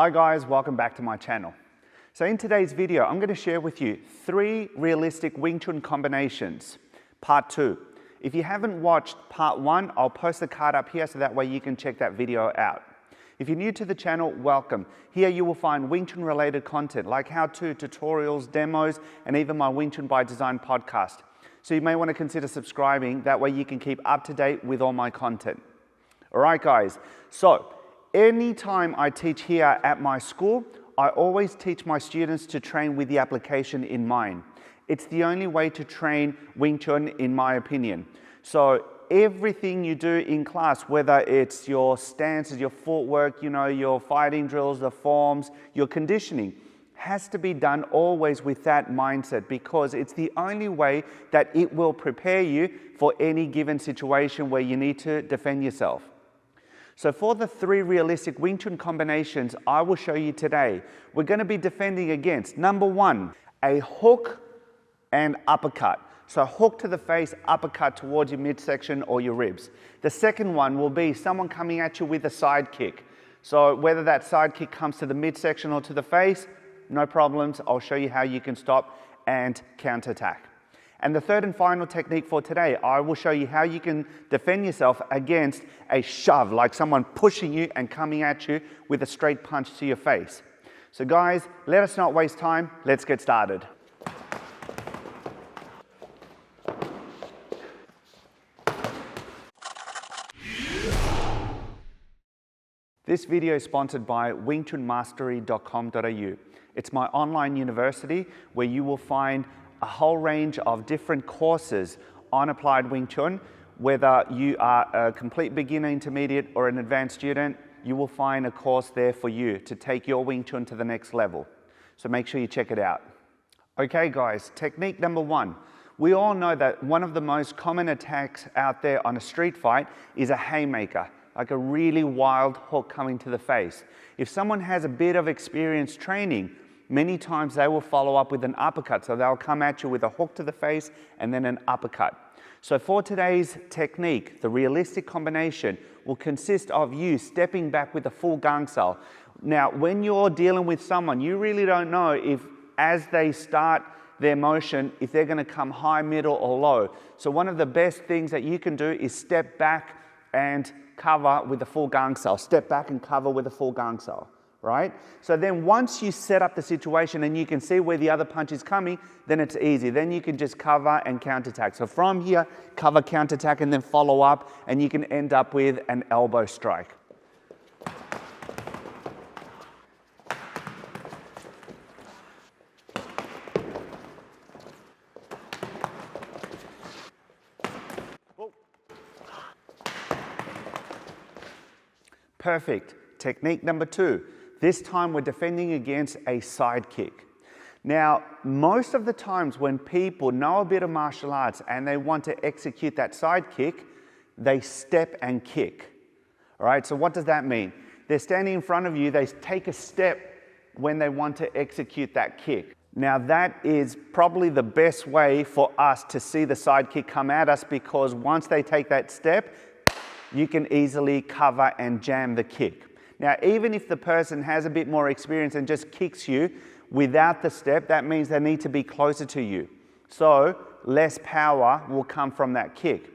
Hi guys, welcome back to my channel. So in today's video, I'm going to share with you 3 realistic Wing Chun combinations, part 2. If you haven't watched part 1, I'll post the card up here so that way you can check that video out. If you're new to the channel, welcome. Here you will find Wing Chun related content like how-to, tutorials, demos, and even my Wing Chun by Design podcast. So you may want to consider subscribing, that way you can keep up to date with all my content. Alright guys, so anytime I teach here at my school, I always teach my students to train with the application in mind. It's the only way to train Wing Chun in my opinion. So everything you do in class, whether it's your stances, your footwork, your fighting drills, the forms, your conditioning, has to be done always with that mindset because it's the only way that it will prepare you for any given situation where you need to defend yourself. So for the 3 realistic Wing Chun combinations I will show you today, we're going to be defending against, number 1, a hook and uppercut. So hook to the face, uppercut towards your midsection or your ribs. The second one will be someone coming at you with a side kick. So whether that side kick comes to the midsection or to the face, no problems. I'll show you how you can stop and counterattack. And the third and final technique for today, I will show you how you can defend yourself against a shove, like someone pushing you and coming at you with a straight punch to your face. So guys, let us not waste time. Let's get started. This video is sponsored by wingchunmastery.com.au. It's my online university where you will find a whole range of different courses on applied Wing Chun. Whether you are a complete beginner, intermediate, or an advanced student, you will find a course there for you to take your Wing Chun to the next level. So make sure you check it out. Okay guys, technique number 1. We all know that one of the most common attacks out there on a street fight is a haymaker, like a really wild hook coming to the face. If someone has a bit of experience training, many times they will follow up with an uppercut. So they'll come at you with a hook to the face and then an uppercut. So for today's technique, the realistic combination will consist of you stepping back with a full gang sao. Now, when you're dealing with someone, you really don't know if as they start their motion, if they're going to come high, middle, or low. So one of the best things that you can do is step back and cover with a full gang sao. Step back and cover with a full gang sao. Right? So then once you set up the situation and you can see where the other punch is coming, then it's easy. Then you can just cover and counterattack. So from here, cover, counterattack, and then follow up, and you can end up with an elbow strike. Perfect. Technique number 2. This time we're defending against a side kick. Now, most of the times when people know a bit of martial arts and they want to execute that side kick, they step and kick. All right, so what does that mean? They're standing in front of you, they take a step when they want to execute that kick. Now that is probably the best way for us to see the side kick come at us because once they take that step, you can easily cover and jam the kick. Now, even if the person has a bit more experience and just kicks you without the step, that means they need to be closer to you. So, less power will come from that kick.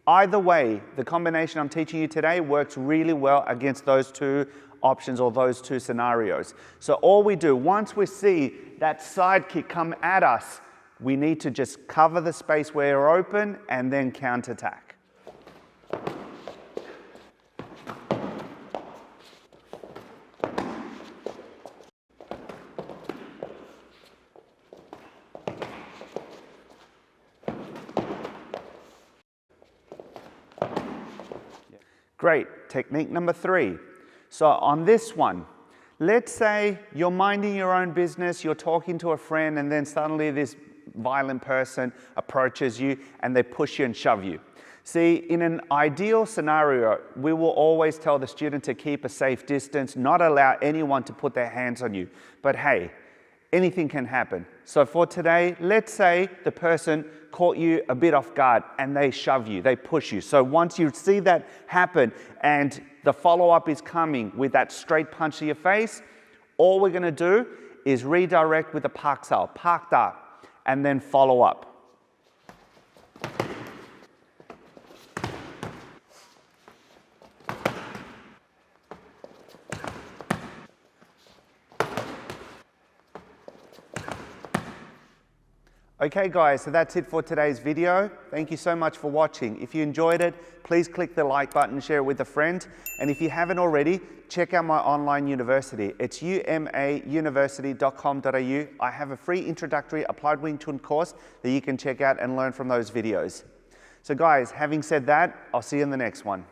Either way, the combination I'm teaching you today works really well against those 2 options or those 2 scenarios. So all we do, once we see that side kick come at us, we need to just cover the space where we're open and then counterattack. Great. Technique number 3. So on this one, let's say you're minding your own business, you're talking to a friend, and then suddenly this violent person approaches you and they push you and shove you. See, in an ideal scenario, we will always tell the student to keep a safe distance, not allow anyone to put their hands on you. But hey, anything can happen. So for today, let's say the person caught you a bit off guard and they shove you, they push you. So once you see that happen and the follow-up is coming with that straight punch to your face, All we're going to do is redirect with the park style, parked up, and then follow up. Okay guys, so that's it for today's video. Thank you so much for watching. If you enjoyed it, please click the like button, share it with a friend. And if you haven't already, check out my online university. It's umauniversity.com.au. I have a free introductory applied Wing Chun course that you can check out and learn from those videos. So guys, having said that, I'll see you in the next one.